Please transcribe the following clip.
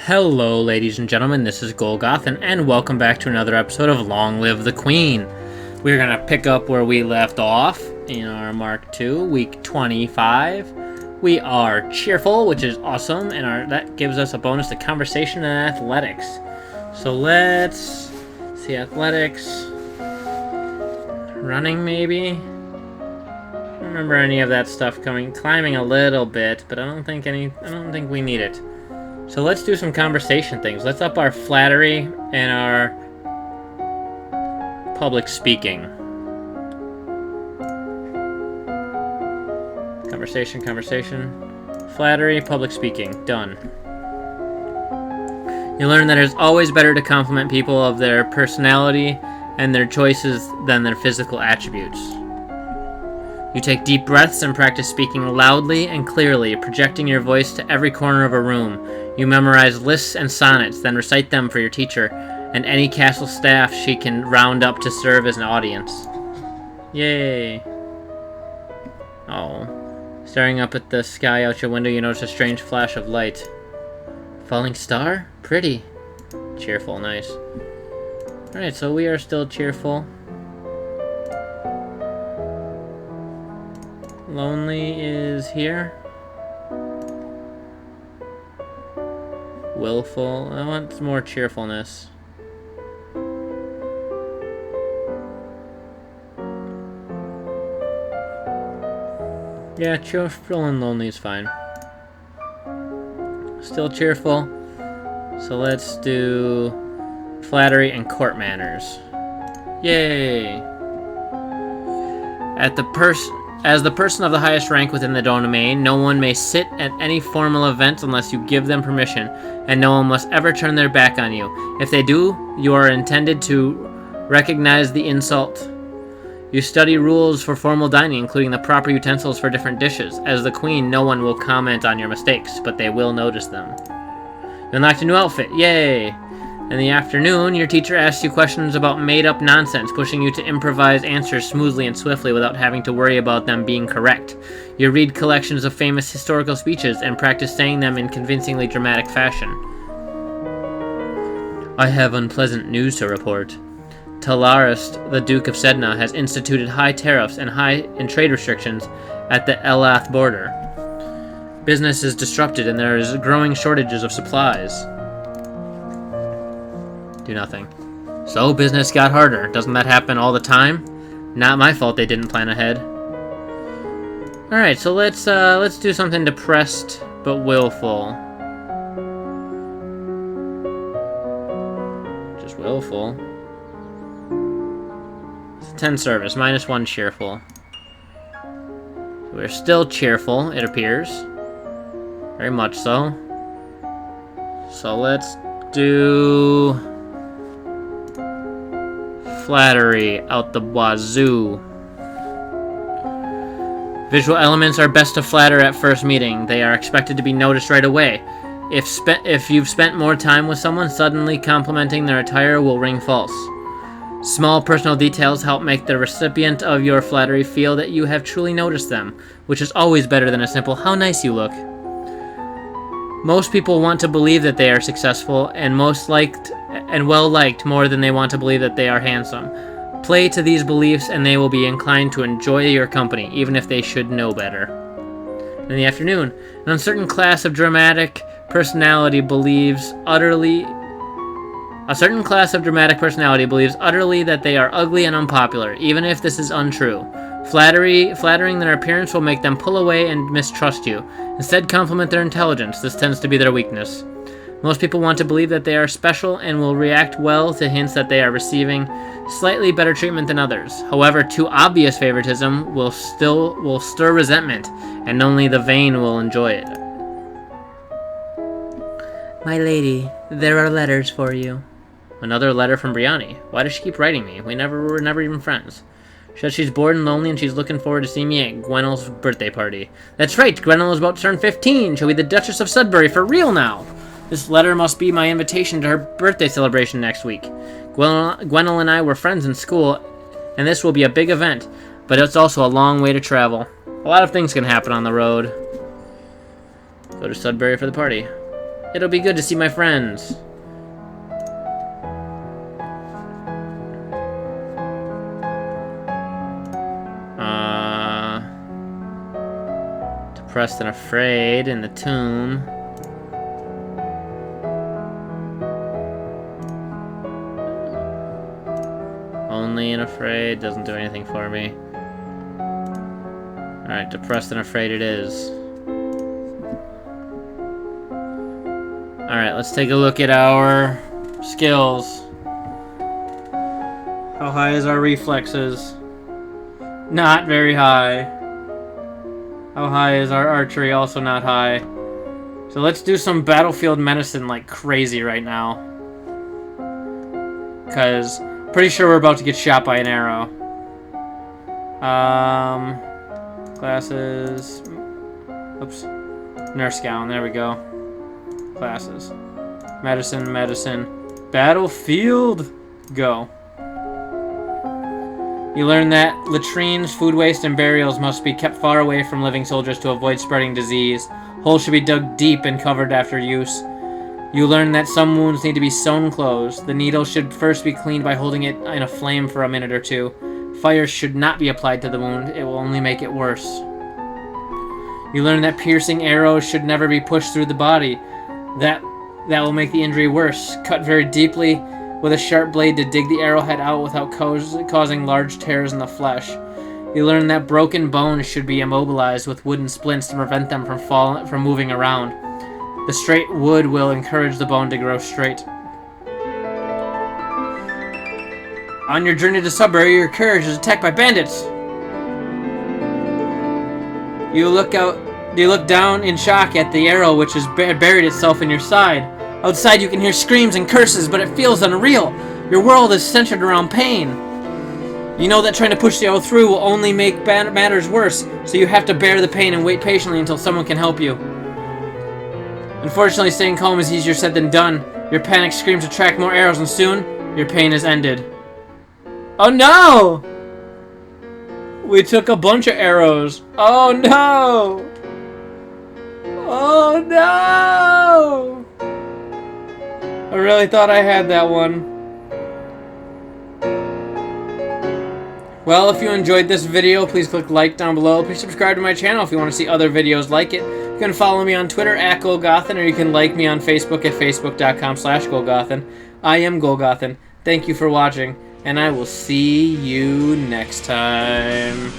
Hello, ladies and gentlemen, this is Golgoth, and welcome back to another episode of Long Live the Queen. We're going to pick up where we left off in our Mark II, week 25. We are cheerful, which is awesome, and that gives us a bonus to conversation and athletics. So let's see, athletics, running maybe? I don't remember any of that stuff climbing a little bit, but I don't think we need it. So let's do some conversation things. Let's up our flattery and our public speaking. Conversation. Flattery, public speaking. Done. You learn that it's always better to compliment people of their personality and their choices than their physical attributes. You take deep breaths and practice speaking loudly and clearly, projecting your voice to every corner of a room. You memorize lists and sonnets, then recite them for your teacher and any castle staff she can round up to serve as an audience. Yay. Oh. Staring up at the sky out your window, you notice a strange flash of light. Falling star? Pretty. Cheerful, nice. Alright, so we are still cheerful. Lonely is here. Willful. I want more cheerfulness. Yeah, cheerful and lonely is fine. Still cheerful. So let's do flattery and court manners. Yay! As the person of the highest rank within the domain, no one may sit at any formal event unless you give them permission, and no one must ever turn their back on you. If they do, you are intended to recognize the insult. You study rules for formal dining, including the proper utensils for different dishes. As the queen, no one will comment on your mistakes, but they will notice them. You unlocked a new outfit. Yay! In the afternoon, your teacher asks you questions about made-up nonsense, pushing you to improvise answers smoothly and swiftly without having to worry about them being correct. You read collections of famous historical speeches and practice saying them in convincingly dramatic fashion. I have unpleasant news to report. Talarist, the Duke of Sedna, has instituted high tariffs and trade restrictions at the Elath border. Business is disrupted and there is growing shortages of supplies. Do nothing. So business got harder. Doesn't that happen all the time? Not my fault they didn't plan ahead. Alright, so let's do something depressed but willful. Just willful. It's a 10 service, -1 cheerful. We're still cheerful, it appears. Very much so. So let's do flattery out the wazoo. Visual elements are best to flatter at first meeting. They are expected to be noticed right away. If you've spent more time with someone, suddenly complimenting their attire will ring false. Small personal details help make the recipient of your flattery feel that you have truly noticed them, which is always better than a simple "how nice you look." Most people want to believe that they are successful and well-liked more than they want to believe that they are handsome. Play to these beliefs and they will be inclined to enjoy your company, even if they should know better. In the afternoon, an uncertain class of dramatic personality believes utterly that they are ugly and unpopular, even if this is untrue. Flattering their appearance will make them pull away and mistrust you. Instead, compliment their intelligence. This tends to be their weakness. Most people want to believe that they are special and will react well to hints that they are receiving slightly better treatment than others. However, too obvious favoritism will stir resentment, and only the vain will enjoy it. My lady, there are letters for you. Another letter from Brianni. Why does she keep writing me? We were never even friends. She says she's bored and lonely and she's looking forward to seeing me at Gwennel's birthday party. That's right, Gwennel is about to turn 15. She'll be the Duchess of Sudbury for real now. This letter must be my invitation to her birthday celebration next week. Gwennel and I were friends in school, and this will be a big event, but it's also a long way to travel. A lot of things can happen on the road. Go to Sudbury for the party. It'll be good to see my friends. Depressed and afraid in the tomb. Lonely and afraid doesn't do anything for me. Alright, depressed and afraid it is. Alright, let's take a look at our skills. How high is our reflexes? Not very high. How high is our archery? Also not high. So let's do some battlefield medicine like crazy right now. Because pretty sure we're about to get shot by an arrow. Classes. Oops. Nurse gown. There we go. Classes. Medicine, medicine. Battlefield. Go. You learn that latrines, food waste, and burials must be kept far away from living soldiers to avoid spreading disease. Holes should be dug deep and covered after use. You learn that some wounds need to be sewn closed. The needle should first be cleaned by holding it in a flame for a minute or two. Fire should not be applied to the wound. It will only make it worse. You learn that piercing arrows should never be pushed through the body. That will make the injury worse. Cut very deeply with a sharp blade to dig the arrowhead out without causing large tears in the flesh. You learn that broken bones should be immobilized with wooden splints to prevent them from moving around. The straight wood will encourage the bone to grow straight. On your journey to Sudbury, your carriage is attacked by bandits. You look down in shock at the arrow which has buried itself in your side. Outside you can hear screams and curses, but it feels unreal. Your world is centered around pain. You know that trying to push the arrow through will only make matters worse, so you have to bear the pain and wait patiently until someone can help you. Unfortunately, staying calm is easier said than done. Your panic screams attract more arrows, and soon, your pain is ended. Oh no! We took a bunch of arrows. Oh no! Oh no! I really thought I had that one. Well, if you enjoyed this video, please click like down below. Please subscribe to my channel if you want to see other videos like it. You can follow me on Twitter at Golgothan, or you can like me on Facebook at facebook.com/Golgothan. I am Golgothan. Thank you for watching, and I will see you next time.